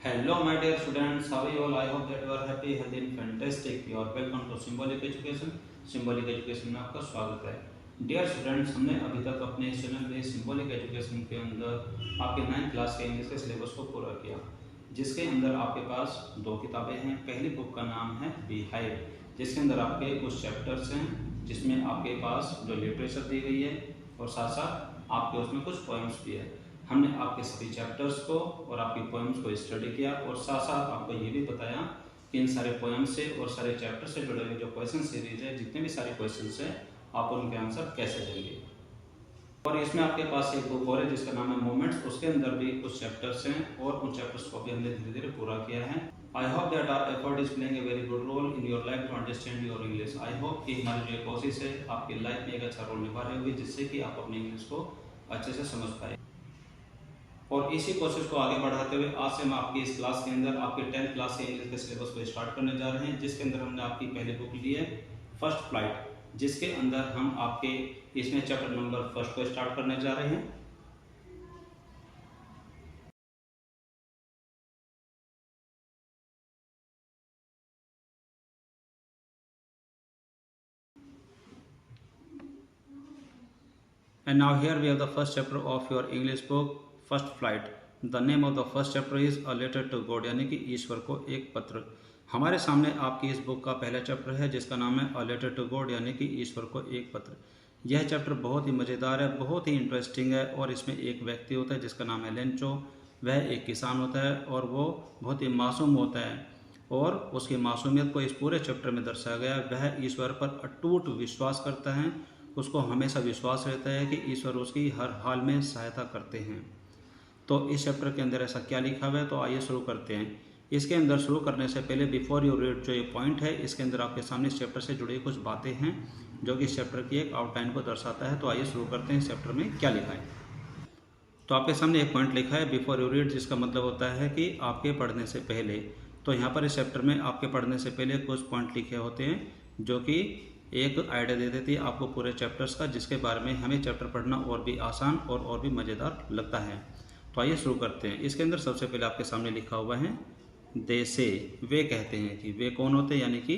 Hello, my dear students. How are you all? I hope that you are happy, healthy, and fantastic. You are welcome to Symbolic Education. Symbolic Education में आपका स्वागत है. Dear students, हमने अभी तक अपने channel पे Symbolic Education के अंदर आपके 9th क्लास के इंग्लिश के सिलेबस को पूरा किया, जिसके अंदर आपके पास दो किताबें हैं. पहली बुक का नाम है बीहाइव, जिसके अंदर आपके कुछ चैप्टर्स हैं, जिसमें आपके पास जो लिटरेचर दी गई है और साथ साथ आपके उसमें कुछ पोएम्स भी है. हमने आपके सभी चैप्टर्स को और आपकी पोएम्स को स्टडी किया और साथ साथ आपको ये भी बताया कि इन सारे पोएम्स से और सारे चैप्टर से जुड़े हुए जो क्वेश्चन सीरीज है, जितने भी सारे क्वेश्चंस हैं, आप उनके आंसर कैसे देंगे. और इसमें आपके पास एक बुक और है जिसका नाम है मोमेंट्स. उसके अंदर भी कुछ चैप्टर्स हैं और उन चैप्टर्स को भी हमने धीरे धीरे पूरा किया है. I hope that our effort is playing a very good role in your life to understand your English. I hope कि हमारी जो कोशिश है आपकी लाइफ में एक अच्छा रोल निभा रही होगी, जिससे कि आप अपनी इंग्लिश को अच्छे से समझ पाए. और इसी कोशिश को आगे बढ़ाते हुए आज से हम आपकी इस क्लास के अंदर आपके 10th क्लास के इंग्लिश के सिलेबस को स्टार्ट करने जा रहे हैं, जिसके अंदर हमने आपकी पहली बुक ली है फर्स्ट फ्लाइट, जिसके अंदर हम आपके इसमें चैप्टर नंबर फर्स्ट को स्टार्ट करने जा रहे हैं. And now here we have the first chapter of your English book, First Flight. The name of the first chapter is A Letter to God, यानी कि ईश्वर को एक पत्र. हमारे सामने आपकी इस बुक का पहला चैप्टर है जिसका नाम है A Letter to God, यानी कि ईश्वर को एक पत्र. यह चैप्टर बहुत ही मज़ेदार है, बहुत ही इंटरेस्टिंग है और इसमें एक व्यक्ति होता है जिसका नाम है लेंचो. वह एक किसान होता है और वो बहुत ही मासूम होता है और उसकी मासूमियत को इस पूरे चैप्टर में दर्शाया गया है. वह ईश्वर पर अटूट विश्वास करता है. उसको हमेशा विश्वास रहता है कि ईश्वर उसकी हर हाल में सहायता करते हैं. तो इस चैप्टर के अंदर ऐसा क्या लिखा हुआ है, तो आइए शुरू करते हैं. इसके अंदर शुरू करने से पहले बिफोर यू रीड, जो ये पॉइंट है इसके अंदर आपके सामने इस चैप्टर से जुड़ी कुछ बातें हैं जो कि इस चैप्टर की एक आउटलाइन को दर्शाता है. तो आइए शुरू करते हैं इस चैप्टर में क्या लिखा है. तो आपके सामने एक पॉइंट लिखा है बिफोर यू रीड, जिसका मतलब होता है कि आपके पढ़ने से पहले. तो यहाँ पर इस चैप्टर में आपके पढ़ने से पहले कुछ पॉइंट लिखे होते हैं जो कि एक आइडिया दे देती है आपको पूरे चैप्टर्स का, जिसके बारे में हमें चैप्टर पढ़ना और भी आसान और भी मज़ेदार लगता है. तो आइए शुरू करते हैं. इसके अंदर सबसे पहले आपके सामने लिखा हुआ है दे से, वे कहते हैं कि. वे कौन होते हैं, यानी कि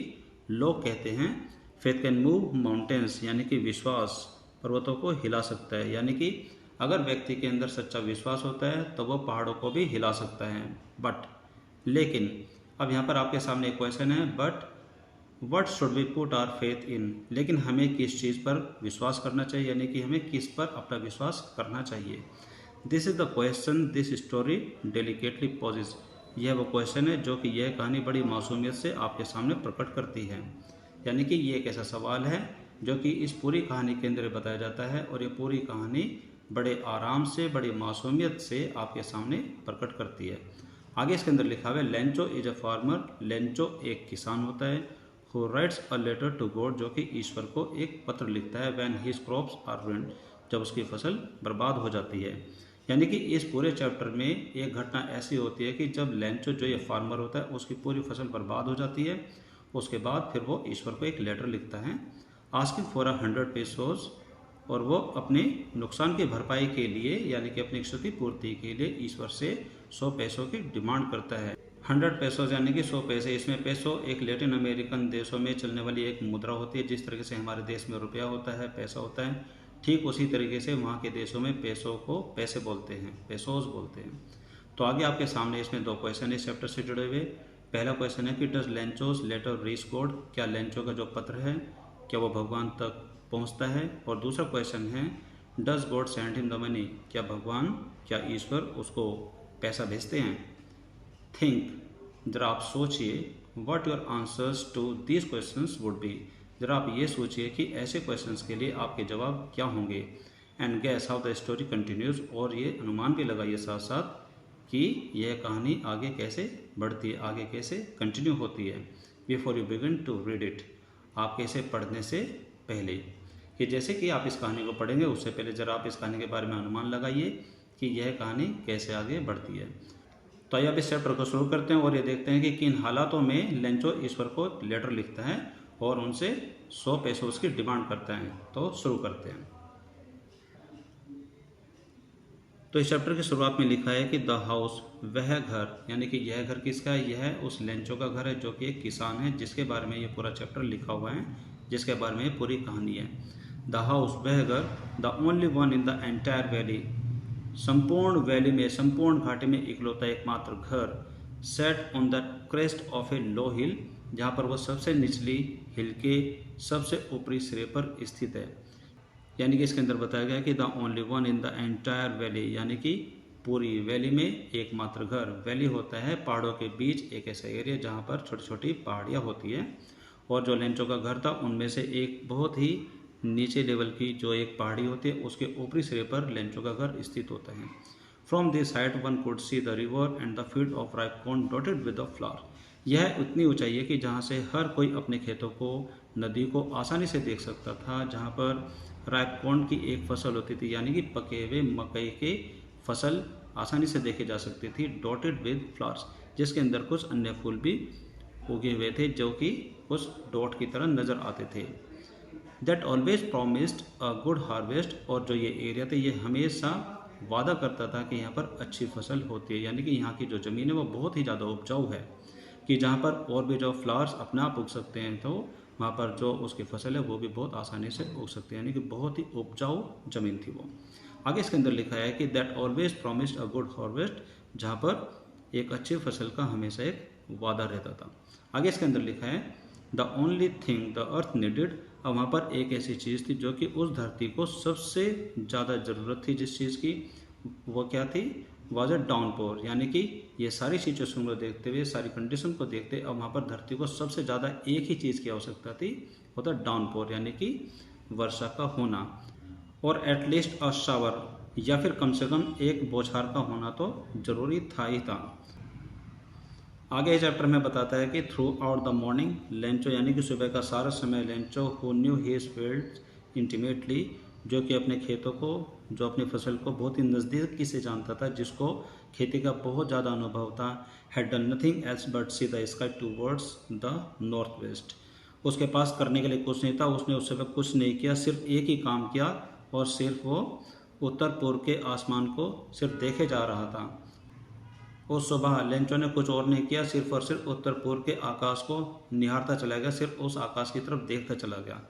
लोग कहते हैं. फेथ कैन मूव माउंटेन्स, यानी कि विश्वास पर्वतों को हिला सकता है. यानी कि अगर व्यक्ति के अंदर सच्चा विश्वास होता है तो वह पहाड़ों को भी हिला सकता है. बट, लेकिन, अब यहाँ पर आपके सामने एक क्वेश्चन है, but what should we put our faith in. लेकिन हमें किस चीज़ पर विश्वास करना चाहिए, यानी कि हमें किस पर अपना विश्वास करना चाहिए. This is the question this story delicately poses. यह वो क्वेश्चन है जो कि यह कहानी बड़ी मासूमियत से आपके सामने प्रकट करती है. यानी कि ये एक ऐसा सवाल है जो कि इस पूरी कहानी के अंदर बताया जाता है और ये पूरी कहानी बड़े आराम से, बड़ी मासूमियत से आपके सामने प्रकट करती है. आगे इसके अंदर लिखा हुआ है Lencho is a farmer. Lencho एक किसान होता है. Who writes a letter to God, जो कि ईश्वर को एक पत्र लिखता है. When his crops are ruined, जब उसकी फसल बर्बाद हो जाती है. यानी कि इस पूरे चैप्टर में एक घटना ऐसी होती है कि जब लेंचो जो ये फार्मर होता है उसकी पूरी फसल बर्बाद हो जाती है. उसके बाद फिर वो ईश्वर को एक लेटर लिखता है आस्किंग फॉर 100 pesos, और वो अपने नुकसान की भरपाई के लिए, यानी कि अपनी क्षति पूर्ति के लिए ईश्वर से 100 पैसों की डिमांड करता है. 100 pesos यानी कि 100 पैसे. इसमें पैसो एक लैटिन अमेरिकन देशों में चलने वाली एक मुद्रा होती है. जिस तरीके से हमारे देश में रुपया होता है, पैसा होता है, ठीक उसी तरीके से वहाँ के देशों में पैसों को पैसे बोलते हैं, पेसोस बोलते हैं. तो आगे आपके सामने इसमें दो क्वेश्चन इस चैप्टर से जुड़े हुए. पहला क्वेश्चन है कि डज लेंचोस लेटर रीच गॉड. क्या लेंचो का जो पत्र है क्या वो भगवान तक पहुँचता है. और दूसरा क्वेश्चन है does God send him the money. क्या भगवान, क्या ईश्वर उसको पैसा भेजते हैं. थिंक, जरा आप सोचिए, what your answers to these questions would be. जरा आप ये सोचिए कि ऐसे क्वेश्चंस के लिए आपके जवाब क्या होंगे. And gas how the story continues, और ये अनुमान भी लगाइए साथ साथ कि यह कहानी आगे कैसे बढ़ती है, आगे कैसे कंटिन्यू होती है. Before you begin to read it, आपके इसे पढ़ने से पहले, कि जैसे कि आप इस कहानी को पढ़ेंगे उससे पहले जरा आप इस कहानी के बारे में अनुमान लगाइए कि यह कहानी कैसे आगे बढ़ती है. तो आइए अब इस चैप्टर को शुरू करते हैं और ये देखते हैं कि किन हालातों में लेंचो ईश्वर को लेटर लिखता है और उनसे 100 पैसों की डिमांड करता है. तो शुरू करते हैं. तो इस चैप्टर की शुरुआत में लिखा है कि द हाउस, वह घर, यानी कि यह घर किसका है, यह उस लेंचो का घर है जो कि एक किसान है, जिसके बारे में ये पूरा चैप्टर लिखा हुआ है, जिसके बारे में ये पूरी कहानी है। द हाउस, वह घर, the only one in the entire valley, संपूर्ण वैली में, संपूर्ण घाटी में इकलौता एकमात्र घर, set on the crest of a low hill, जहाँ पर वो सबसे निचली हिल के सबसे ऊपरी सिरे पर स्थित है। यानी कि इसके अंदर बताया गया कि the only one in the entire valley, यानी कि पूरी वैली में एकमात्र घर। वैली होता है पहाड़ों के बीच एक ऐसा एरिया जहाँ पर छोटी छोटी पहाड़ियाँ होती है, और जो लेंचो का घर था उनमें से एक बहुत ही नीचे लेवल की जो एक पहाड़ी होती है उसके ऊपरी सिरे पर लेंचो का घर स्थित होता है। From this height one could see the river and the field of ripe corn dotted with the flower. यह उतनी ऊंचाई है कि जहाँ से हर कोई अपने खेतों को, नदी को आसानी से देख सकता था, जहाँ पर राइप कॉर्न की एक फसल होती थी, यानी कि पके हुए मकई के फसल आसानी से देखे जा सकती थी, डॉटेड विद फ्लावर्स, जिसके अंदर कुछ अन्य फूल भी उगे हुए थे जो कि उस डॉट की तरह नजर आते थे। That always promised a good harvest, और जो ये एरिया थे ये हमेशा वादा करता था कि यहाँ पर अच्छी फसल होती है, यानी कि यहाँ की जो ज़मीन है वो बहुत ही ज़्यादा उपजाऊ है, कि जहाँ पर और भी जो फ्लावर्स अपने आप उग सकते हैं तो वहाँ पर जो उसकी फसल है वो भी बहुत आसानी से उग सकती है, यानी कि बहुत ही उपजाऊ ज़मीन थी वो। आगे इसके अंदर लिखा है कि that always promised a good harvest, जहाँ पर एक अच्छी फसल का हमेशा एक वादा रहता था। आगे इसके अंदर लिखा है the only thing the earth needed, और वहाँ पर एक ऐसी चीज़ थी जो कि उस धरती को सबसे ज़्यादा ज़रूरत थी जिस चीज़ की, वो क्या थी, वॉज अ डाउनपोर, यानी कि ये सारी सिचुएशन को देखते हुए, सारी कंडीशन को देखते, अब वहाँ पर धरती को सबसे ज़्यादा एक ही चीज़ की आवश्यकता थी, वो था डाउनपोर, यानी कि वर्षा का होना, और एटलीस्ट अ शावर, या फिर कम से कम एक बौछार का होना तो जरूरी था ही था। आगे चैप्टर में बताता है कि through out the morning Lencho, यानी कि सुबह का सारा समय Lencho, who knew his field intimately, जो कि अपने खेतों को, जो अपनी फसल को बहुत ही नज़दीकी से जानता था, जिसको खेती का बहुत ज़्यादा अनुभव था, had done nothing else but see the sky towards the north west. उसके पास करने के लिए कुछ नहीं था, उसने उस समय कुछ नहीं किया, सिर्फ एक ही काम किया, और सिर्फ वो उत्तर पूर्व के आसमान को सिर्फ देखे जा रहा था। उस सुबह लेंचो ने कुछ और नहीं किया, सिर्फ और सिर्फ उत्तर पूर्व के आकाश को निहारता चला गया, सिर्फ उस आकाश की तरफ देखता चला गया।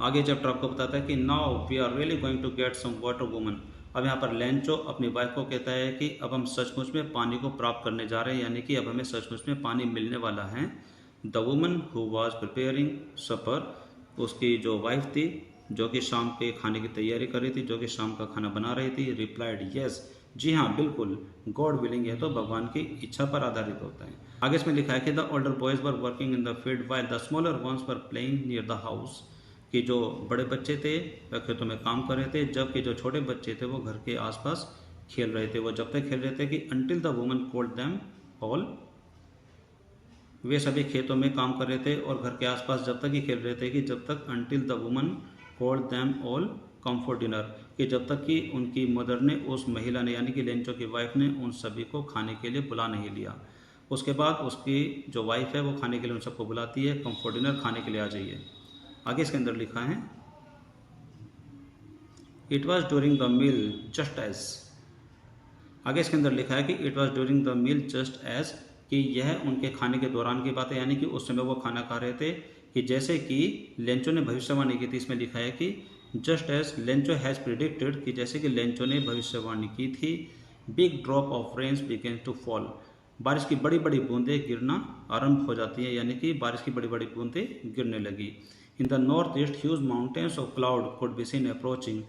आगे चैप्टर आपको बताता है कि now we are really going to get some water woman. अब यहाँ पर लेंचो अपनी वाइफ को कहता है कि अब हम सचमुच में पानी को प्राप्त करने जा रहे हैं, यानी कि अब हमें सचमुच में पानी मिलने वाला है। The woman who was preparing supper, उसकी जो वाइफ थी जो कि शाम के खाने की तैयारी कर रही थी, जो कि शाम का खाना बना रही थी, रिप्लाइड यस, जी हाँ बिल्कुल, गॉड विलिंग है तो भगवान की इच्छा पर आधारित होता है। आगे इसमें लिखा है कि the older boys were working in the field while the smaller ones were playing near the house, कि जो बड़े बच्चे थे वह खेतों में काम कर रहे थे, जबकि जो छोटे बच्चे थे वो घर के आसपास खेल रहे थे। वो जब तक खेल रहे थे कि until the woman called them all, वे सभी खेतों में काम कर रहे थे और घर के आसपास जब तक ही खेल रहे थे कि जब तक until the woman called them all come for dinner, कि जब तक कि उनकी मदर ने, उस महिला ने, यानी कि लेंचो की वाइफ ने उन सभी को खाने के लिए बुला नहीं लिया। उसके बाद उसकी जो वाइफ है वो खाने के लिए उन सबको बुलाती है, कम फॉर डिनर, खाने के लिए आ जाइए। आगे इसके अंदर लिखा है it was during the meal just as, आगे इसके अंदर लिखा है कि it was during the meal just as, कि यह उनके खाने के दौरान की बात है, यानी कि उस समय वो खाना खा रहे थे, कि जैसे कि लेंचो ने भविष्यवाणी की थी। इसमें लिखा है कि just as Lencho has predicted, कि जैसे कि लेंचो ने भविष्यवाणी की थी, big drop of rains began to fall, बारिश की बड़ी बड़ी बूंदें गिरना आरंभ हो जाती है, यानी कि बारिश की बड़ी बड़ी बूंदें गिरने लगी। In the north east huge mountains of cloud could be seen approaching,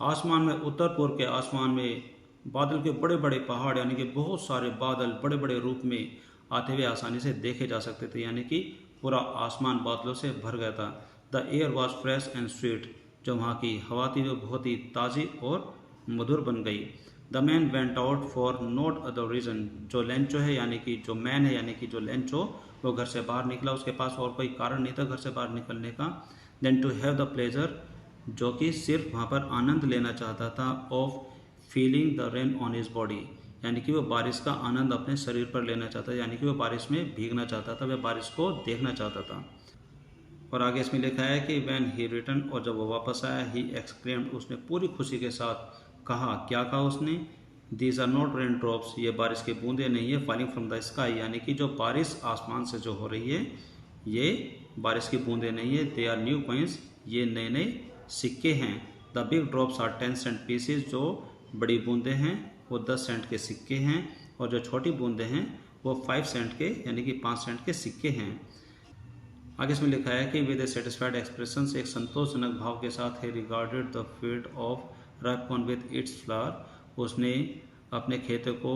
आसमान में, उत्तर पूर्व के आसमान में बादल के बड़े बड़े पहाड़, यानी कि बहुत सारे बादल बड़े बड़े रूप में आते हुए आसानी से देखे जा सकते थे, यानी कि पूरा आसमान बादलों से भर गया था। The air was fresh and sweet, जो वहाँ की हवा थी वो बहुत ही ताज़ी और मधुर बन गई। The man went out for not other reason, जो लेंचो है, यानी कि जो मैन है, यानी कि जो लेंचो, वो घर से बाहर निकला, उसके पास और कोई कारण नहीं था घर से बाहर निकलने का। Then to have the pleasure, जो कि सिर्फ वहाँ पर आनंद लेना चाहता था, of feeling the rain on his body, यानी कि वो बारिश का आनंद अपने शरीर पर लेना चाहता था, यानी कि वो बारिश में भीगना चाहता था, वह बारिश को देखना चाहता था। और आगे इसमें लिखा है कि व्हेन ही रिटर्न, और जब वो वापस आया, ही एक्सक्लेम्ड, उसने पूरी खुशी के साथ कहा, क्या कहा उसने, these are not rain drops, ये बारिश की बूंदें नहीं है, फॉलिंग फ्रॉम द स्काई, यानी कि जो बारिश आसमान से जो हो रही है ये बारिश की बूंदें नहीं है। दे आर न्यू कॉइन्स, ये नए नए सिक्के हैं। The big drops are 10 cent pieces, जो बड़ी बूंदें हैं वो 10 सेंट के सिक्के हैं, और जो छोटी बूंदें हैं वो 5 सेंट के यानी कि 5 सेंट के सिक्के हैं। आगे इसमें लिखा है कि विद ए सेटिस्फाइड एक्सप्रेशन, एक संतोषजनक भाव के साथ है regarded the field of ripe corn with its flower, उसने अपने खेतों को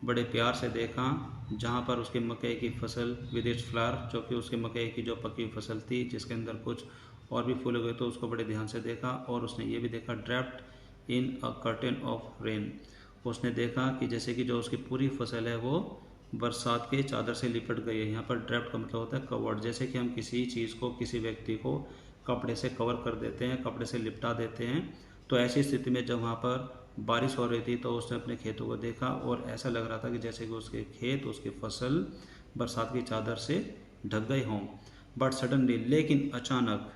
बड़े प्यार से देखा जहाँ पर उसके मकई की फसल विद इट्स फ्लावर, जो कि उसके मकई की जो पकी हुई फसल थी जिसके अंदर कुछ और भी फूल हुए, तो उसको बड़े ध्यान से देखा। और उसने ये भी देखा draped in a curtain of rain, उसने देखा कि जैसे कि जो उसकी पूरी फसल है वो बरसात के चादर से लिपट गई है। यहाँ पर ड्रैप्ड का मतलब होता है कवर्ड, जैसे कि हम किसी चीज़ को, किसी व्यक्ति को कपड़े से कवर कर देते हैं, कपड़े से लिपटा देते हैं। तो ऐसी स्थिति में जब वहाँ पर बारिश हो रही थी तो उसने अपने खेतों को देखा और ऐसा लग रहा था कि जैसे कि उसके खेत, उसकी फसल बरसात की चादर से ढक गए हों। बट सडनली, लेकिन अचानक,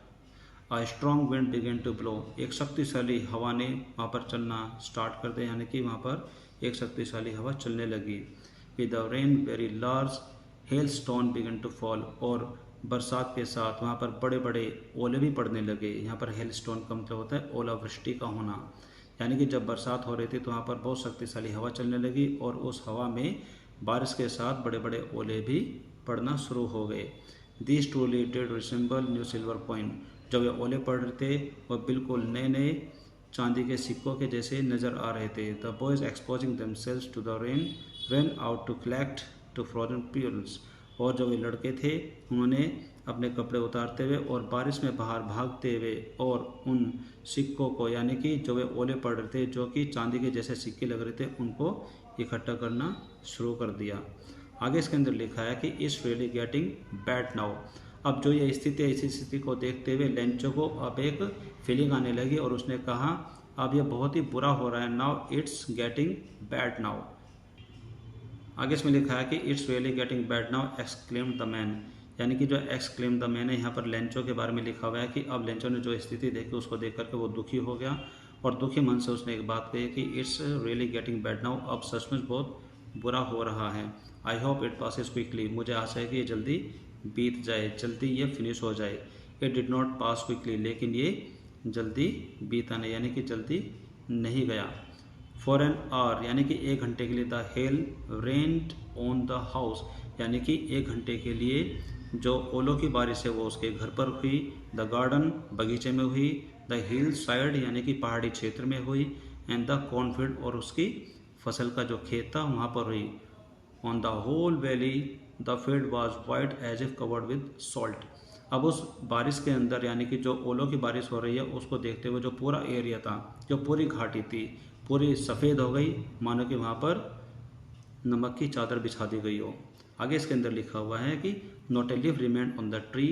a strong wind began to blow, एक शक्तिशाली हवा ने वहाँ पर चलना स्टार्ट कर दिया, यानी कि वहाँ पर एक शक्तिशाली हवा चलने लगी। With the rain very large hail stone began to fall, और बरसात के साथ वहाँ पर बड़े बड़े ओले भी पड़ने लगे। यहाँ पर हेल स्टोन का मतलब होता है ओलावृष्टि का होना, यानी कि जब बरसात हो रही थी तो वहाँ पर बहुत शक्तिशाली हवा चलने लगी और उस हवा में बारिश के साथ बड़े बड़े ओले भी पड़ना शुरू हो गए। This truly did resemble new silver coin, जब वे ओले पड़ रहे थे वह बिल्कुल नए नए चांदी के सिक्कों के जैसे नज़र आ रहे थे। The boys exposing themselves to the rain run out to collect to frozen pearls, और जो वे लड़के थे उन्होंने अपने कपड़े उतारते हुए और बारिश में बाहर भागते हुए और उन सिक्कों को, यानी कि जो वे ओले पड़ रहे थे जो कि चांदी के जैसे सिक्के लग रहे थे, उनको इकट्ठा करना शुरू कर दिया। आगे इसके अंदर लिखा है कि इस रियली गेटिंग बैड नाउ, अब जो ये स्थिति है इसी स्थिति को देखते हुए लेंचो को अब एक फीलिंग आने लगी और उसने कहा अब यह बहुत ही बुरा हो रहा है। Now it's getting bad now. आगे इसमें लिखा है कि it's really getting bad now exclaimed the man, यानी कि जो एक्सक्लेम द मैन है यहाँ पर लेंचो के बारे में लिखा हुआ है कि अब लेंचो ने जो स्थिति देखी उसको देख करके वो दुखी हो गया और दुखी मन से उसने एक बात कही कि it's really getting bad now, अब सचमुच बहुत बुरा हो रहा है। I hope it passes quickly, मुझे आशा है कि ये जल्दी बीत जाए, जल्दी ये फिनिश हो जाए। It did not pass quickly, लेकिन ये जल्दी बीता नहीं, यानी कि जल्दी नहीं गया। फॉर एन आवर, यानी कि 1 घंटे के लिए the hell rained on the house, यानी कि 1 घंटे के लिए जो ओलों की बारिश है वो उसके घर पर हुई। द गार्डन, बगीचे में हुई। द हिल साइड, यानी कि पहाड़ी क्षेत्र में हुई। एंड द कॉर्नफील्ड, और उसकी फसल का जो खेत था वहाँ पर हुई। On the whole valley the field was white as if covered with salt, अब उस बारिश के अंदर, यानी कि जो ओलों की बारिश हो रही है उसको देखते हुए जो पूरा एरिया था, जो पूरी घाटी थी, पूरी सफ़ेद हो गई, मानो कि वहाँ पर नमक की चादर बिछा दी गई हो। आगे इसके अंदर लिखा हुआ है कि not a leaf remained on the tree,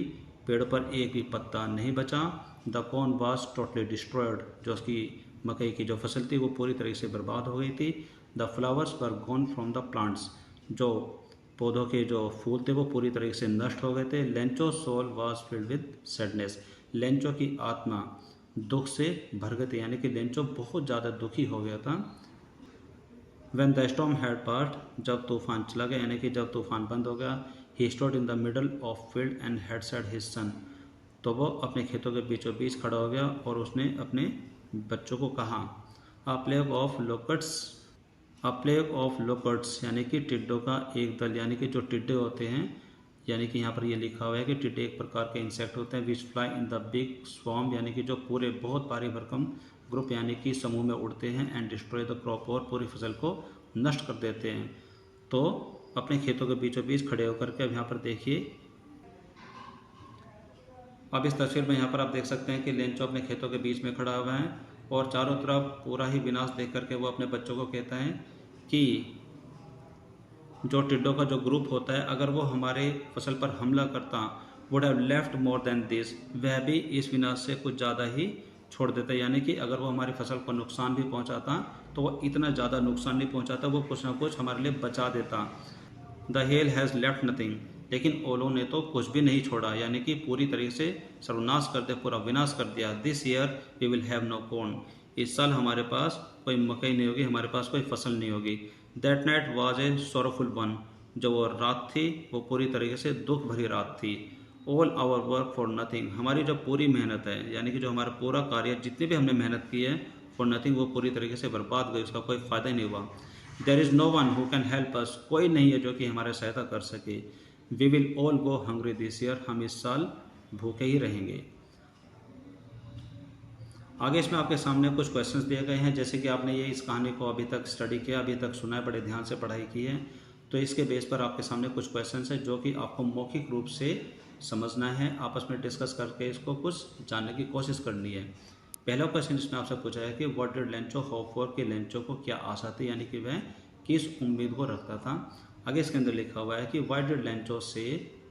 पेड़ पर एक भी पत्ता नहीं बचा। The corn was totally destroyed, जो उसकी मकई की जो फसल थी वो पूरी तरीके से बर्बाद हो गई थी। The flowers were gone from the plants, जो पौधों के जो फूल थे वो पूरी तरीके से नष्ट हो गए थे। Lencho soul was filled with sadness, Lencho की आत्मा दुख से भर गई थी, यानी कि लेंचो बहुत ज़्यादा दुखी हो गया था। When the storm had passed, जब तूफान चला गया, यानी कि जब तूफान बंद हो गया, he stood in the middle of field and had said his son, तो वो अपने खेतों के बीचों बीच खड़ा हो गया और उसने अपने बच्चों को कहा, A plague of locusts, A plague of locusts, यानी कि टिड्डों का एक दल, यानी कि जो टिड्डे होते हैं, यानी कि यहाँ पर ये लिखा हुआ है कि टिड्डे एक प्रकार के इंसेक्ट होते हैं, which fly in the big swarm, यानी कि जो पूरे बहुत भारी भरकम ग्रुप यानी कि समूह में उड़ते हैं। एंड डिस्ट्रॉय द क्रॉप, और पूरी फसल को नष्ट कर देते हैं। तो अपने खेतों के बीचों बीच खड़े होकर के अब यहाँ पर देखिए, अब इस तस्वीर में यहाँ पर आप देख सकते हैं कि लेंचो अपने खेतों के बीच में खड़ा हुआ है और चारों तरफ पूरा ही विनाश देख करके वो अपने बच्चों को कहता है कि जो टिड्डों का जो ग्रुप होता है, अगर वो हमारे फसल पर हमला करता, would have left more than this, वह भी इस विनाश से कुछ ज़्यादा ही छोड़ देता, यानी कि अगर वो हमारी फसल को नुकसान भी पहुंचाता तो वो इतना ज़्यादा नुकसान नहीं पहुंचाता, वो कुछ ना कुछ हमारे लिए बचा देता। The hell has left nothing, लेकिन ओलों ने तो कुछ भी नहीं छोड़ा, यानी कि पूरी तरीके से सर्वनाश कर दिया, पूरा विनाश कर दिया। This year we will have no corn, इस साल हमारे पास कोई मकई नहीं होगी, हमारे पास कोई फसल नहीं होगी। That night was a sorrowful one, जो वो रात थी वो पूरी तरीके से दुख भरी रात थी। All our work for nothing, हमारी जो पूरी मेहनत है यानी कि जो हमारा पूरा कार्य जितनी भी हमने मेहनत की है फॉर नथिंग, वो पूरी तरीके से बर्बाद गई, उसका कोई फ़ायदा ही नहीं हुआ। There is no one who can help us, कोई नहीं है जो कि हमारी सहायता कर सके। We will all go hungry this year, हम इस साल भूखे ही रहेंगे। आगे इसमें आपके सामने कुछ क्वेश्चंस दिए गए हैं, जैसे कि आपने ये इस कहानी को अभी तक स्टडी किया, अभी तक सुना है, बड़े ध्यान से पढ़ाई की है, तो इसके बेस पर आपके सामने कुछ क्वेश्चंस हैं जो कि आपको मौखिक रूप से समझना है, आपस में डिस्कस करके इसको कुछ जानने की कोशिश करनी है। पहला क्वेश्चन इसमें आपसे पूछा है कि what did Lencho hope for, कि लेंचो को क्या आशा थी, यानी कि वह किस उम्मीद को रखता था। आगे इसके अंदर लिखा हुआ है कि why did Lencho say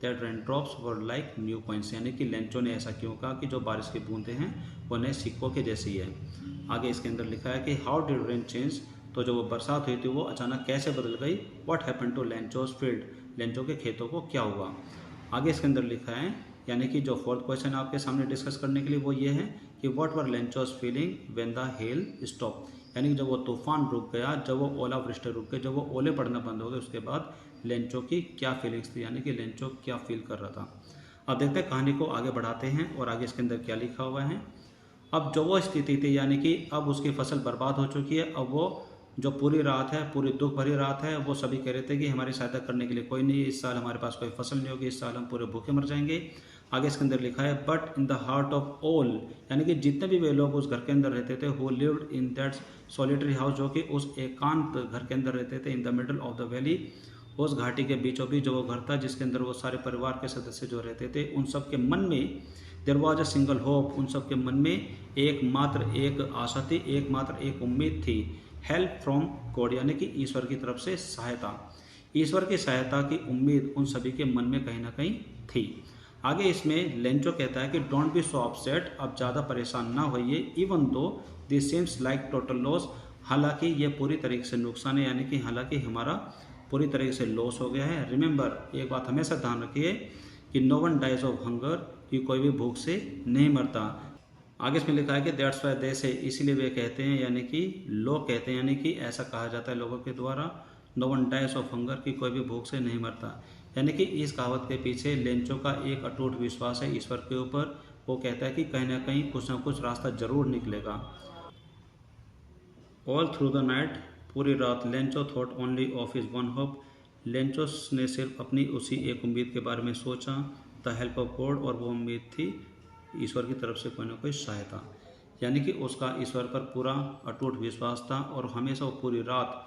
that rain drops were like new coins, यानी कि लेंचो ने ऐसा क्यों कहा कि जो बारिश की बूंदें हैं वो नए सिक्कों के जैसी है। आगे इसके अंदर लिखा है कि हाउ डिड रेन चेंज, तो जो वो बरसात हुई थी वो अचानक कैसे बदल गई। What happen to Lencho's field, Lencho के खेतों को क्या हुआ। आगे इसके अंदर लिखा है, यानी कि जो फोर्थ क्वेश्चन आपके सामने डिस्कस करने के लिए वो ये है कि what were Lencho's feeling when the hail stop, यानी कि जब वो तूफान रुक गया, जब वो ओलावृष्टि रुक गई, जब वो ओले पड़ना बंद हो गए, उसके बाद लेंचो की क्या फीलिंग्स थी, यानी कि लेंचो क्या फील कर रहा था। अब देखते हैं कहानी को आगे बढ़ाते हैं और आगे इसके अंदर क्या लिखा हुआ है। अब जो वो स्थिति थी, यानी कि अब उसकी फसल बर्बाद हो चुकी है, अब वो जो पूरी रात है, पूरी दुख भरी रात है, वो सभी कह रहे थे कि हमारी सहायता करने के लिए कोई नहीं है, इस साल हमारे पास कोई फसल नहीं होगी, इस साल हम पूरे भूखे मर जाएंगे। आगे इसके अंदर लिखा है but in the heart of all, यानी कि जितने भी वे लोग उस घर के अंदर रहते थे, who lived in that solitary house, जो कि उस एकांत घर के अंदर रहते थे, in the middle of the valley, उस घाटी के बीचों बीच जो वो घर था जिसके अंदर वो सारे परिवार के सदस्य जो रहते थे, उन सब के मन में there was a single hope, उन सब के मन में एकमात्र एक आशा थी, एकमात्र एक उम्मीद थी। हेल्प फ्रॉम गॉड, यानी कि ईश्वर की तरफ से सहायता, ईश्वर की सहायता की उम्मीद उन सभी के मन में कहीं ना कहीं थी। आगे इसमें लेंचो कहता है कि डोंट बी सो अपसेट, अब ज़्यादा परेशान ना होइए, even though this seems like total loss, हालांकि ये पूरी तरीके से नुकसान है, यानी कि हालांकि हमारा पूरी तरीके से लॉस हो गया है। रिमेंबर, एक बात हमेशा ध्यान रखिए कि no one dies of hunger, कि कोई भी भूख से नहीं मरता। आगे इसमें लिखा है कि दैट्स वाई दे से, इसीलिए वे कहते हैं, यानी कि लोग कहते हैं, यानी कि ऐसा कहा जाता है लोगों के द्वारा, no one dies of hunger, कि कोई भी भूख से नहीं मरता। यानी कि इस कहावत के पीछे लेंचो का एक अटूट विश्वास है ईश्वर के ऊपर। वो कहता है कि कहीं ना कहीं कुछ ना कुछ रास्ता जरूर निकलेगा। ऑल थ्रू द नाइट, पूरी रात Lencho thought only of his one hope, Lencho ने सिर्फ अपनी उसी एक उम्मीद के बारे में सोचा, द हेल्प ऑफ गॉड, और वो उम्मीद थी ईश्वर की तरफ से कोई ना कोई सहायता। यानी कि उसका ईश्वर पर पूरा अटूट विश्वास था और हमेशा वो पूरी रात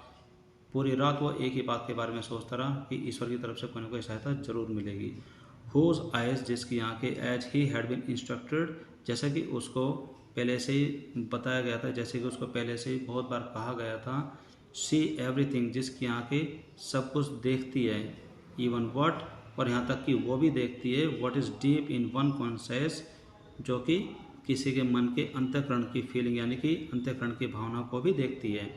वो एक ही बात के बारे में सोचता रहा कि ईश्वर की तरफ से कोई ना कोई सहायता जरूर मिलेगी। हुज आइज, जिसकी आंखें, as he had been instructed, जैसा कि उसको पहले से ही बताया गया था, जैसे कि उसको पहले से ही बहुत बार कहा गया था। सी एवरीथिंग, जिसकी आंखें सब कुछ देखती है, इवन व्हाट, और यहाँ तक कि वो भी देखती है what is deep in one conscious, जो कि किसी के मन के अंतःकरण की फीलिंग, यानी कि अंतःकरण की भावना को भी देखती है।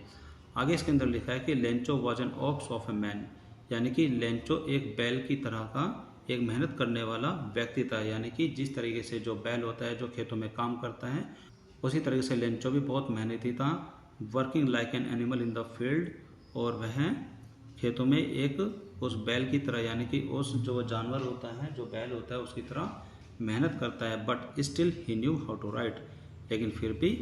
आगे इसके अंदर लिखा है कि Lencho was an ox of a man, यानी कि लेंचो एक बैल की तरह का एक मेहनत करने वाला व्यक्ति था, यानी कि जिस तरीके से जो बैल होता है जो खेतों में काम करता है, उसी तरीके से लेंचो भी बहुत मेहनती था। Working like an animal in the field, और वह खेतों में एक उस बैल की तरह, यानी कि उस जो जानवर होता है, जो बैल होता है, उसकी तरह मेहनत करता है। But still he knew how to write, लेकिन फिर भी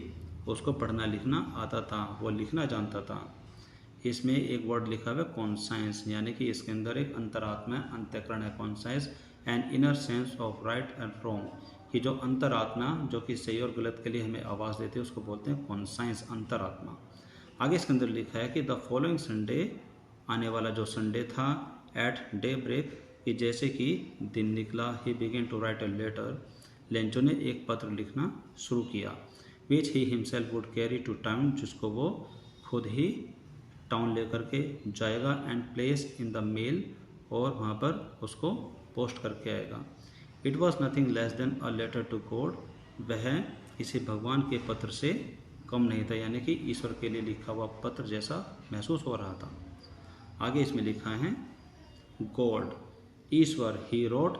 उसको पढ़ना लिखना आता था, वो लिखना जानता था। इसमें एक वर्ड लिखा हुआ है कॉन्साइंस, यानी कि इसके अंदर एक अंतरात्मा, अंतःकरण है conscience, and inner sense of right and wrong, कि जो अंतरात्मा जो कि सही और गलत के लिए हमें आवाज़ देती है उसको बोलते हैं कॉन्साइंस, अंतरात्मा। आगे इसके अंदर लिखा है कि द फॉलोइंग संडे, आने वाला जो संडे था, एट डे ब्रेक, कि जैसे कि दिन निकला, he began to write a letter, Lencho ने एक पत्र लिखना शुरू किया, which he himself would carry to town, जिसको वो खुद ही टाउन लेकर के जाएगा, and place in the mail, और वहाँ पर उसको पोस्ट करके आएगा। It was nothing less than a letter to God, वह किसी भगवान के पत्र से कम नहीं था, यानी कि ईश्वर के लिए लिखा हुआ पत्र जैसा महसूस हो रहा था। आगे इसमें लिखा है गॉड, ईश्वर, ही रोट,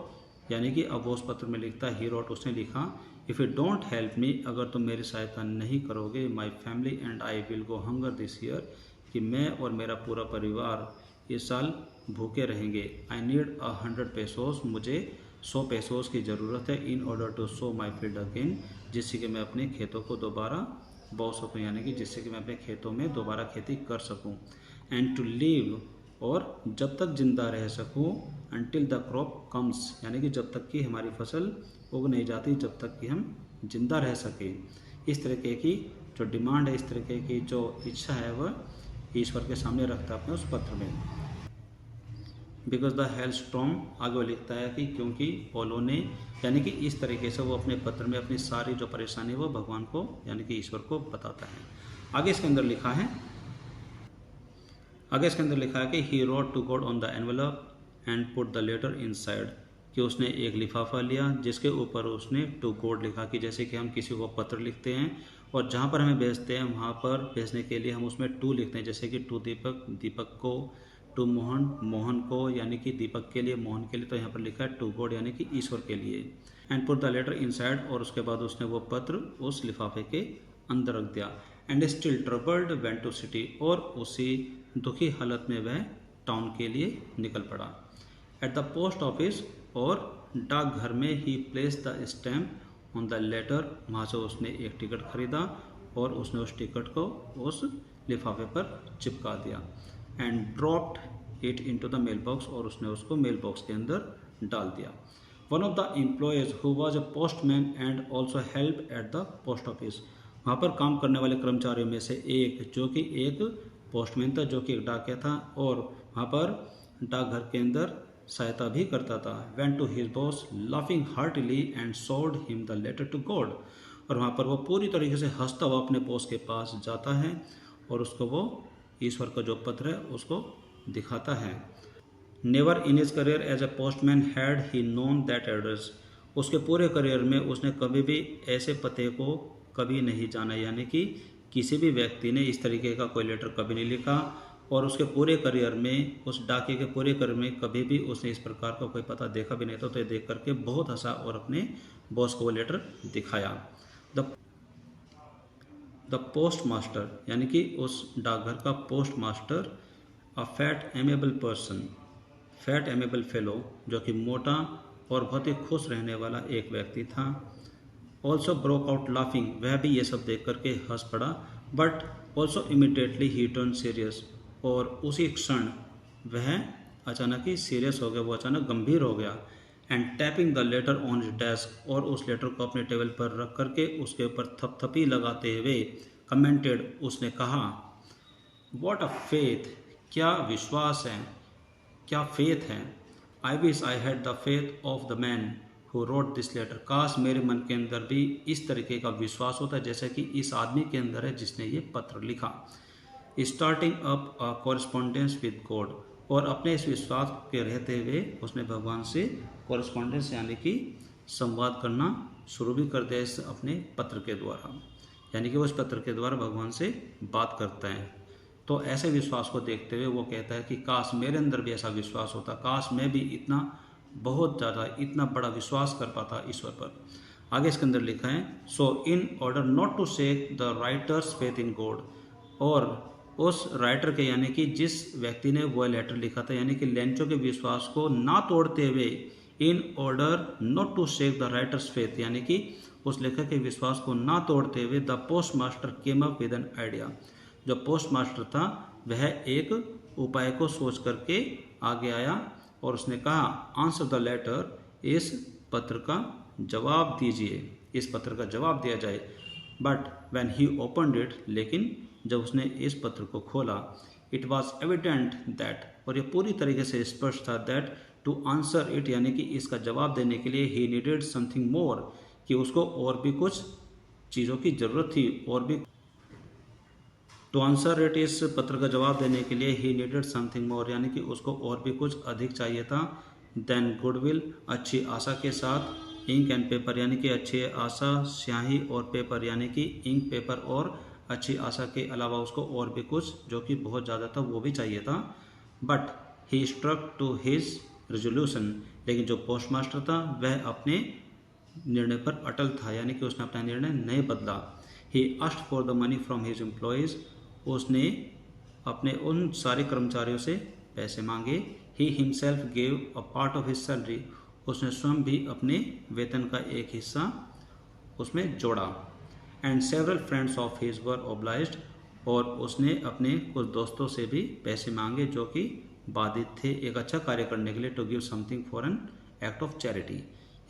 यानी कि अब वो उस पत्र में लिखता है ही रोट, उसने लिखा, if you don't help me, अगर तुम मेरी सहायता नहीं करोगे, my family and I will go hunger this year, कि मैं और मेरा पूरा परिवार इस साल भूखे रहेंगे। आई नीड 100 पेसोस, मुझे 100 पेसोस की ज़रूरत है। In order to sow my field again, जिससे कि मैं अपने खेतों को दोबारा बो सकूँ, यानी कि जिससे कि मैं अपने खेतों में दोबारा खेती कर सकूँ। एंड टू लीव, और जब तक जिंदा रह सकूँ, अनटिल द क्रॉप कम्स, यानी कि जब तक कि हमारी फसल उग नहीं जाती, जब तक कि हम जिंदा रह सकें। इस तरीके की जो डिमांड है, इस तरीके की जो इच्छा है, वह ईश्वर के सामने रखता है अपने उस पत्र में। बिकॉज द हेल स्टॉर्म, आगे वो लिखता है कि क्योंकि ओलों ने, यानी कि इस तरीके से वो अपने पत्र में अपनी सारी जो परेशानी वो भगवान को यानी कि ईश्वर को बताता है। आगे इसके अंदर लिखा है कि he wrote to God on the envelope and put the letter inside, कि उसने एक लिफाफा लिया जिसके ऊपर उसने टू गॉड लिखा, कि जैसे कि हम किसी को पत्र लिखते हैं और जहाँ पर हमें भेजते हैं वहाँ पर भेजने के लिए हम उसमें टू लिखते हैं, जैसे कि टू दीपक, दीपक को, टू मोहन, मोहन को, यानी कि दीपक के लिए, मोहन के लिए। तो यहाँ पर लिखा है टू गॉड, यानी कि ईश्वर के लिए। And put the letter inside, और उसके बाद उसने वो पत्र उस लिफाफे के अंदर रख दिया। And still troubled went to city, और उसी दुखी हालत में वह टाउन के लिए निकल पड़ा। एट द पोस्ट ऑफिस, और डाकघर में ही place the stamp on the letter, वहाँ से उसने एक टिकट खरीदा और उसने उस टिकट को उस लिफाफे पर चिपका दिया। And dropped it into the mail box, और उसने उसको मेल बॉक्स के अंदर डाल दिया। One of the employees who was a postman and also help at the post office, वहाँ पर काम करने वाले कर्मचारियों में से एक, जो कि एक पोस्टमैन था, जो कि एक डाकिया था, और वहाँ पर डाकघर के अंदर सहायता भी करता था। Went to his boss laughing heartily and showed him the letter to God, और वहाँ पर वो पूरी तरीके से हंसता हुआ अपने बॉस के पास जाता है और उसको वो ईश्वर का जो पत्र है उसको दिखाता है। Never in his career as a postman had he known that address, उसके पूरे करियर में उसने कभी भी ऐसे पते को कभी नहीं जाना, यानी कि किसी भी व्यक्ति ने इस तरीके का कोई लेटर कभी नहीं लिखा, और उसके पूरे करियर में, उस डाके के पूरे करियर में कभी भी उसने इस प्रकार का कोई पता देखा भी नहीं था। तो ये देख करके बहुत हंसा और अपने बॉस को वो लेटर दिखाया। द पोस्ट मास्टर, यानी कि उस डाकघर का postmaster, a fat amiable person, fat amiable fellow, जो कि मोटा और बहुत ही खुश रहने वाला एक व्यक्ति था। ऑल्सो ब्रोक आउट लाफिंग, वह भी ये सब देख करके हंस पड़ा। But also immediately he turn serious, और उसी क्षण वह अचानक ही सीरियस हो गया, वो अचानक गंभीर हो गया। And tapping the later on his desk, और उस लेटर को अपने टेबल पर रख करके उसके ऊपर थपथपी लगाते हुए कमेंटेड, उसने कहा, व्हाट अ फेथ, क्या विश्वास है, क्या फेथ है। I wish I had the faith of the man who wrote this letter, काश मेरे मन के अंदर भी इस तरीके का विश्वास होता जैसे कि इस आदमी के अंदर है जिसने ये पत्र लिखा। Starting up a correspondence with God, और अपने इस विश्वास के रहते हुए उसने भगवान से कॉरेस्पॉन्डेंस यानी कि संवाद करना शुरू भी कर दिया इस अपने पत्र के द्वारा, यानी कि वो इस पत्र के द्वारा भगवान से बात करता है। तो ऐसे विश्वास को देखते हुए वो कहता है कि काश मेरे अंदर भी ऐसा विश्वास होता, काश मैं भी इतना बहुत ज़्यादा इतना बड़ा विश्वास कर पाता ईश्वर पर। आगे इसके अंदर लिखा है, so in order not to shake the writer's faith in God, और उस राइटर के यानी कि जिस व्यक्ति ने वह लेटर लिखा था, यानी कि लेंचो के विश्वास को ना तोड़ते हुए, in order not to shake the writer's faith, यानी कि उस लेखक के विश्वास को ना तोड़ते हुए, the post master came up with an idea, जो पोस्ट मास्टर था वह एक उपाय को सोच करके आगे आया और उसने कहा, आंसर द लेटर, इस पत्र का जवाब दीजिए, इस पत्र का जवाब दिया जाए। But when he opened it, लेकिन जब उसने इस पत्र को खोला, इट वॉज एविडेंट दैट, और ये पूरी तरीके से स्पष्ट था, दैट टू आंसर इट, यानी कि इसका जवाब देने के लिए ही नीडेड समथिंग मोर, कि उसको और भी कुछ चीज़ों की ज़रूरत थी, और भी टू आंसर इट, इस पत्र का जवाब देने के लिए ही नीडेड समथिंग मोर, यानी कि उसको और भी कुछ अधिक चाहिए था। देन गुडविल, अच्छी आशा के साथ, इंक एंड पेपर, यानी कि अच्छी आशा, स्याही और पेपर, यानी कि इंक, पेपर और अच्छी आशा के अलावा उसको और भी कुछ जो कि बहुत ज़्यादा था वो भी चाहिए था। But he struck to his resolution, लेकिन जो पोस्ट मास्टर था वह अपने निर्णय पर अटल था, यानी कि उसने अपना निर्णय नहीं बदला। He asked for the money from his employees, उसने अपने उन सारे कर्मचारियों से पैसे मांगे। He himself gave a part of his salary, उसने स्वयं भी अपने वेतन का एक हिस्सा उसमें जोड़ा। And several friends of his were obliged, और उसने अपने कुछ दोस्तों से भी पैसे मांगे जो कि बाधित थे एक अच्छा कार्य करने के लिए, to give something for an act of charity,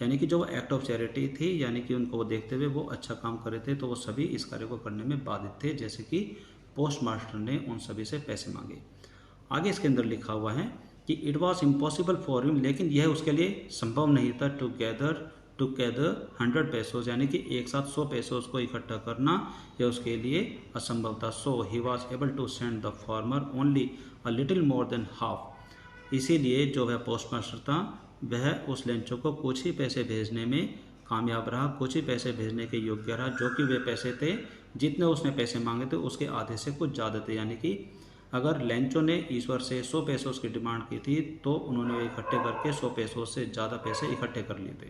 यानी कि जो वो एक्ट ऑफ चैरिटी थी, यानी कि उनको वो देखते हुए वो अच्छा काम कर रहे थे, तो वो सभी इस कार्य को करने में बाधित थे, जैसे कि पोस्ट मास्टर ने उन सभी से पैसे मांगे। आगे इसके अंदर लिखा हुआ है कि it was impossible for him, लेकिन यह उसके लिए संभव नहीं था, टू गैदर 100 पैसोज, यानी कि एक साथ 100 पैसोज को इकट्ठा करना यह उसके लिए असंभव था। So he was able to send the farmer only a little more than half, इसीलिए जो वह पोस्ट मास्टर था वह उस लेंचो को कुछ ही पैसे भेजने में कामयाब रहा, कुछ ही पैसे भेजने के योग्य रहा, जो कि वे पैसे थे जितने उसने पैसे मांगे थे उसके आधे से कुछ ज़्यादा थे। यानी कि अगर लेंचो ने ईश्वर से 100 पैसों की डिमांड की थी तो उन्होंने इकट्ठे करके 100 पैसों से ज़्यादा पैसे इकट्ठे कर लिए थे।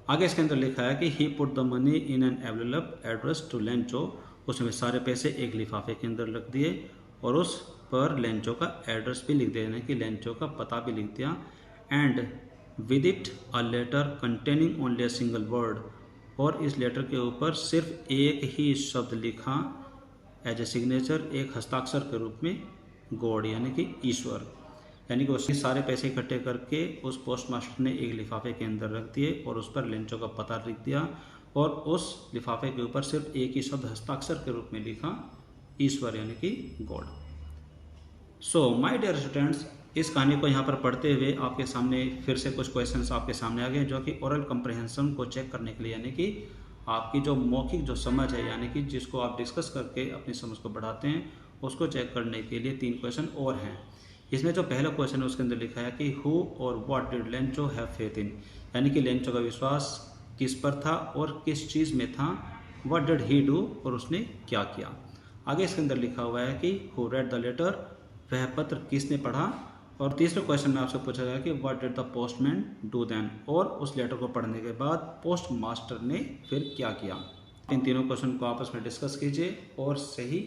आगे इसके अंदर लिखा है कि he put the money in an envelope address to Lencho, उसने सारे पैसे एक लिफाफे के अंदर रख दिए और उस पर लेंचो का एड्रेस भी लिख दिया, यानी कि लेंचो का पता भी लिख दिया। And with it a letter containing only a single word, और इस लेटर के ऊपर सिर्फ एक ही शब्द लिखा एज ए सिग्नेचर, एक हस्ताक्षर के रूप में, गॉड यानी कि ईश्वर, यानी कि उसने सारे पैसे इकट्ठे करके उस पोस्ट मास्टर ने एक लिफाफे के अंदर रख दिए और उस पर लेंचो का पता लिख दिया और उस लिफाफे के ऊपर सिर्फ एक ही शब्द हस्ताक्षर के रूप में लिखा, ईश्वर यानी कि God. So my dear students, इस कहानी को यहाँ पर पढ़ते हुए आपके सामने फिर से कुछ क्वेश्चंस आपके सामने आ गए जो कि ओरल कंप्रहेंशन को चेक करने के लिए, यानी कि आपकी जो मौखिक जो समझ है, यानी कि जिसको आप डिस्कस करके अपनी समझ को बढ़ाते हैं, उसको चेक करने के लिए 3 क्वेश्चन और हैं। इसमें जो पहला क्वेश्चन है उसके अंदर लिखा है कि हु और what did Lencho have faith in, यानी कि लेंचो का विश्वास किस पर था और किस चीज़ में था। व्हाट डिड ही डू, और उसने क्या किया। आगे इसके अंदर लिखा हुआ है कि हु रेड द लेटर, वह पत्र किसने पढ़ा। और तीसरे क्वेश्चन में आपसे पूछा गया कि what did the postman do then, और उस लेटर को पढ़ने के बाद पोस्ट मास्टर ने फिर क्या किया। इन तीनों क्वेश्चन को आपस में डिस्कस कीजिए और सही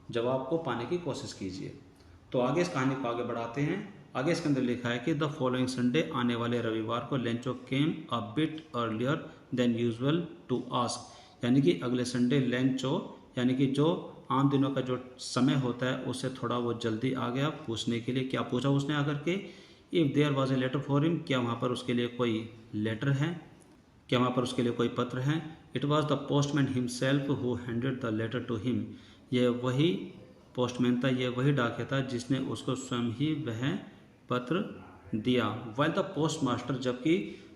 जवाब को पाने की कोशिश कीजिए। तो आगे इस कहानी को आगे बढ़ाते हैं। आगे इसके अंदर लिखा है कि द फॉलोइंग संडे, आने वाले रविवार को, Lencho came a bit earlier than usual to ask, यानी कि अगले संडे लेंचो, यानी कि जो आम दिनों का जो समय होता है उससे थोड़ा वो जल्दी आ गया पूछने के लिए। क्या पूछा उसने आकर के, if there was a letter for him, क्या वहाँ पर उसके लिए कोई लेटर है, क्या वहाँ पर उसके लिए कोई पत्र है। It was the postman himself who handed the letter to him, यह वही पोस्टमैन था, यह वही डाकिया था जिसने उसको स्वयं ही वह पत्र दिया। वाइल द पोस्ट मास्टर, जबकि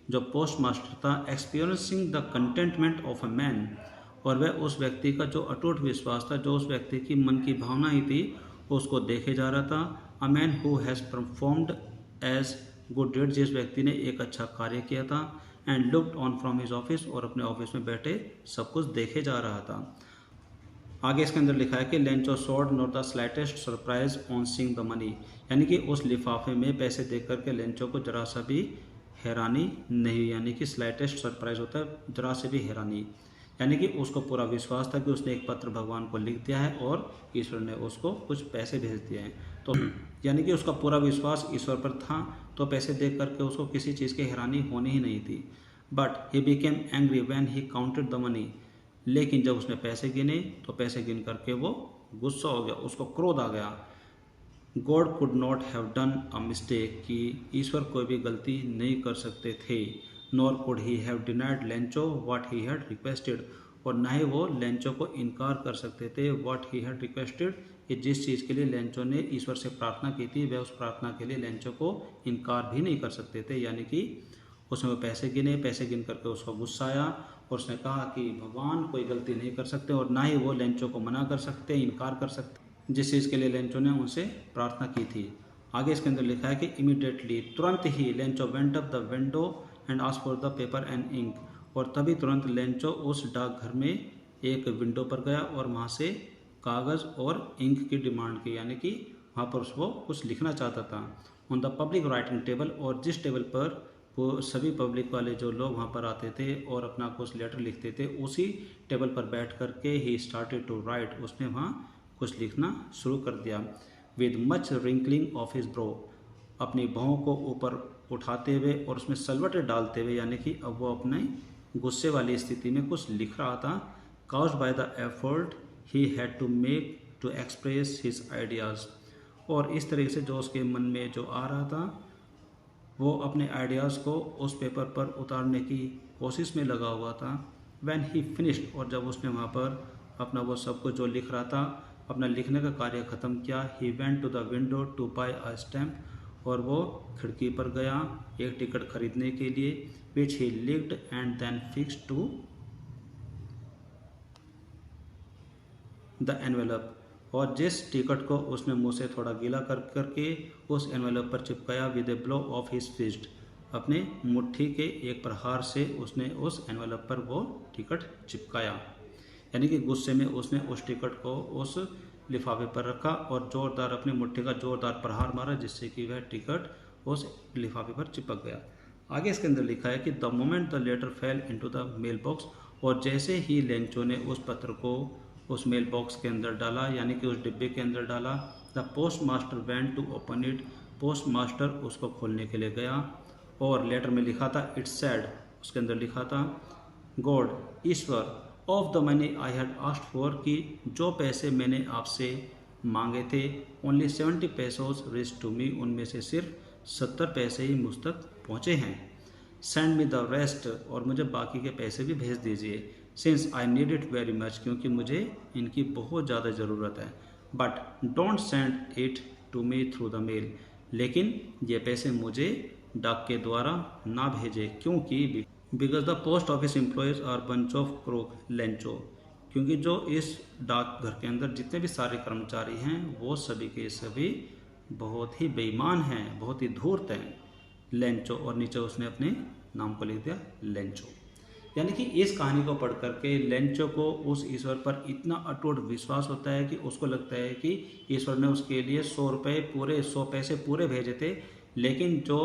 जो पोस्ट मास्टर था, experiencing the containment of a man, और वह उस व्यक्ति का जो अटूट विश्वास था, जो उस व्यक्ति की मन की भावना ही थी, उसको देखे जा रहा था। A man who has performed as good deed, जिस व्यक्ति ने एक अच्छा कार्य किया था। And looked on from his office, और अपने ऑफिस में बैठे सब कुछ देखे जा रहा था। आगे इसके अंदर लिखा है कि Lencho showed not the slightest surprise on seeing the money, यानी कि उस लिफाफे में पैसे देख करके लेंचो को जरा सा भी हैरानी नहीं हुई, यानी कि स्लाइटेस्ट सरप्राइज होता है जरा से भी हैरानी, यानी कि उसको पूरा विश्वास था कि उसने एक पत्र भगवान को लिख दिया है और ईश्वर ने उसको कुछ पैसे भेज दिए हैं। तो यानी कि उसका पूरा विश्वास ईश्वर पर था, तो पैसे देख करके उसको किसी चीज़ की हैरानी होनी ही नहीं थी। But he became angry when he counted the money, लेकिन जब उसने पैसे गिने तो पैसे गिन करके वो गुस्सा हो गया, उसको क्रोध आ गया। God could not have done a mistake, कि ईश्वर कोई भी गलती नहीं कर सकते थे। Nor could he have denied Lencho what he had requested, और ना ही वो लेंचो को इनकार कर सकते थे व्हाट ही हैड रिक्वेस्टेड, कि जिस चीज़ के लिए लेंचो ने ईश्वर से प्रार्थना की थी वह उस प्रार्थना के लिए लेंचो को इनकार भी नहीं कर सकते थे। यानी कि उसने वो पैसे गिने, पैसे गिन करके उसको गुस्सा आया और उसने कहा कि भगवान कोई गलती नहीं कर सकते और ना ही वो लेंचो को मना कर सकते, इनकार कर सकते, जिस चीज़ के लिए लेंचो ने उनसे प्रार्थना की थी। आगे इसके अंदर लिखा है कि इमीडिएटली, तुरंत ही, Lencho went up the window and asked for the paper and ink, और तभी तुरंत लेंचो उस डाकघर में एक विंडो पर गया और वहाँ से कागज़ और इंक की डिमांड की, यानी कि वहाँ पर वो कुछ लिखना चाहता था। On the public writing table, और जिस टेबल पर वो सभी पब्लिक वाले जो लोग वहाँ पर आते थे और अपना कुछ लेटर लिखते थे, उसी टेबल पर बैठ कर के ही स्टार्टेड टू राइट, उसने वहाँ कुछ लिखना शुरू कर दिया। With much wrinkling of his bro, अपनी भौं को ऊपर उठाते हुए और उसमें सलवटें डालते हुए, यानी कि अब वो अपने गुस्से वाली स्थिति में कुछ लिख रहा था। Caused by the effort he had to make to express his ideas, और इस तरीके से जो उसके मन में जो आ रहा था वो अपने आइडियाज़ को उस पेपर पर उतारने की कोशिश में लगा हुआ था। व्हेन ही फिनिश्ड, और जब उसने वहाँ पर अपना वो सब कुछ जो लिख रहा था, अपना लिखने का कार्य ख़त्म किया, he went to the window to buy a stamp, और वो खिड़की पर गया एक टिकट खरीदने के लिए, which he licked and then fixed to the envelope, और जिस टिकट को उसने मुंह से थोड़ा गीला कर करके उस एनवेलप पर चिपकाया। With a blow of his fist, अपने मुट्ठी के एक प्रहार से उसने उस एनवेलप पर वो टिकट चिपकाया, यानी कि गुस्से में उसने उस टिकट को उस लिफाफे पर रखा और जोरदार अपनी मुट्ठी का जोरदार प्रहार मारा, जिससे कि वह टिकट उस लिफाफे पर चिपक गया। आगे इसके अंदर लिखा है कि the moment the letter fell into the mail box, और जैसे ही लेंचो ने उस पत्र को उस मेल बॉक्स के अंदर डाला, यानी कि उस डिब्बे के अंदर डाला, the post master went to open it, post master उसको खोलने के लिए गया, और लेटर में लिखा था इट्स सैड, उसके अंदर लिखा था गॉड, ईश्वर, of the money I had asked for, कि जो पैसे मैंने आपसे मांगे थे, only 70 pesos reach to me, उनमें से सिर्फ 70 पैसे ही मुझ तक पहुँचे हैं। सेंड मी द रेस्ट, और मुझे बाकी के पैसे भी भेज दीजिए। Since I need it very much, क्योंकि मुझे इनकी बहुत ज़्यादा ज़रूरत है। But don't send it to me through the mail, लेकिन ये पैसे मुझे डाक के द्वारा ना भेजे, क्योंकि because the post office employees are bunch of crook Lencho, क्योंकि जो इस डाक घर के अंदर जितने भी सारे कर्मचारी हैं वो सभी के सभी बहुत ही बेईमान हैं, बहुत ही धूर्त हैं। लेंचो, और नीचे उसने अपने नाम को लिख दिया लेंचो। यानी कि इस कहानी को पढ़ करके लेंचो को उस ईश्वर पर इतना अटूट विश्वास होता है कि उसको लगता है कि ईश्वर ने उसके लिए 100 रुपये पूरे 100 पैसे पूरे भेजे थे, लेकिन जो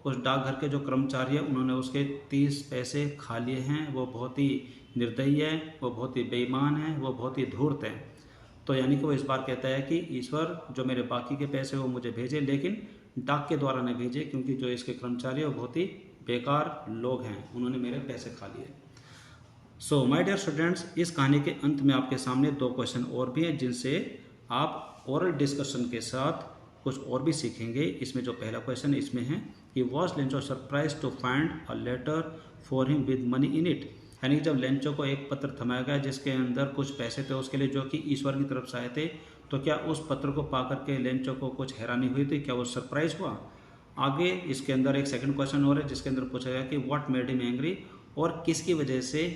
उस डाकघर के जो कर्मचारी हैं उन्होंने उसके 30 पैसे खा लिए हैं। वो बहुत ही निर्दयी है, वो बहुत ही बेईमान है, वो बहुत ही धूर्त है। तो यानी कि वो इस बार कहता है कि ईश्वर जो मेरे बाकी के पैसे वो मुझे भेजे, लेकिन डाक के द्वारा नहीं भेजे, क्योंकि जो इसके कर्मचारी हैं वो बहुत ही बेकार लोग हैं, उन्होंने मेरे पैसे खा लिए। सो माय डियर स्टूडेंट्स, इस कहानी के अंत में आपके सामने 2 क्वेश्चन और भी हैं, जिनसे आप ओरल डिस्कशन के साथ कुछ और भी सीखेंगे। इसमें जो पहला क्वेश्चन इसमें है कि was Lencho surprise to find a letter for him with money in it, यानी कि जब लेंचो को एक पत्र थमाया गया जिसके अंदर कुछ पैसे थे उसके लिए, जो कि ईश्वर की तरफ से आए थे, तो क्या उस पत्र को पाकर के लेंचो को कुछ हैरानी हुई थी, क्या वो सरप्राइज हुआ? आगे इसके अंदर एक सेकंड क्वेश्चन और है जिसके अंदर पूछा गया कि व्हाट मेड हिम एंग्री, और किसकी वजह से,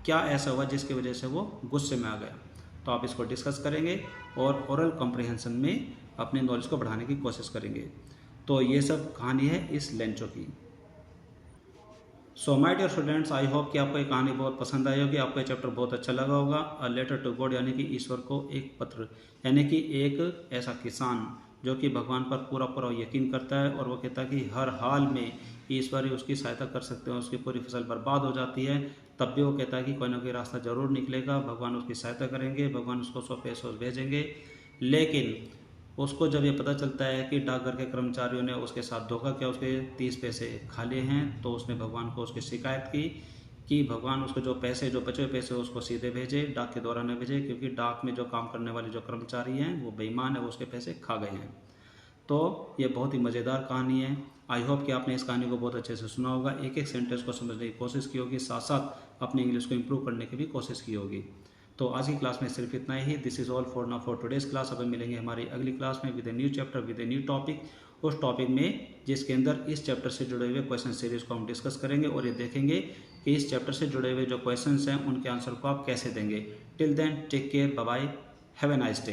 क्या ऐसा हुआ जिसकी वजह से वो गुस्से में आ गया। तो आप इसको डिस्कस करेंगे और ओरल कॉम्प्रिहेंशन में अपने नॉलेज को बढ़ाने की कोशिश करेंगे। तो ये सब कहानी है इस लेंचो की। So my dear students, I hope कि आपको ये कहानी बहुत पसंद आई होगी, आपको ये चैप्टर बहुत अच्छा लगा होगा। अ लेटर टू गॉड, यानी कि ईश्वर को एक पत्र, यानी कि एक ऐसा किसान जो कि भगवान पर पूरा पूरा यकीन करता है और वो कहता है कि हर हाल में ईश्वर ही उसकी सहायता कर सकते हैं। उसकी पूरी फसल बर्बाद हो जाती है, तब भी वो कहता है कि कोई ना कोई रास्ता जरूर निकलेगा, भगवान उसकी सहायता करेंगे, भगवान उसको 100 पैसे भेजेंगे। लेकिन उसको जब ये पता चलता है कि डाकघर के कर्मचारियों ने उसके साथ धोखा किया, उसके 30 पैसे खा लिए हैं, तो उसने भगवान को उसकी शिकायत की कि भगवान उसको जो बचे हुए पैसे उसको सीधे भेजे, डाक के द्वारा न भेजे, क्योंकि डाक में जो काम करने वाले जो कर्मचारी हैं वो बेईमान है, वो उसके पैसे खा गए हैं। तो ये बहुत ही मज़ेदार कहानी है। आई होप कि आपने इस कहानी को बहुत अच्छे से सुना होगा, एक एक सेंटेंस को समझने की कोशिश की होगी, साथ साथ अपनी इंग्लिश को इम्प्रूव करने की भी कोशिश की होगी। तो आज की क्लास में सिर्फ इतना ही। This is all for now for today's class. अब मिलेंगे हमारी अगली क्लास में with a new chapter, with a new topic, उस टॉपिक में जिसके अंदर इस चैप्टर से जुड़े हुए क्वेश्चन सीरीज को हम डिस्कस करेंगे और ये देखेंगे कि इस चैप्टर से जुड़े हुए जो क्वेश्चन हैं उनके आंसर को आप कैसे देंगे। Till then take care, bye bye, have a nice day.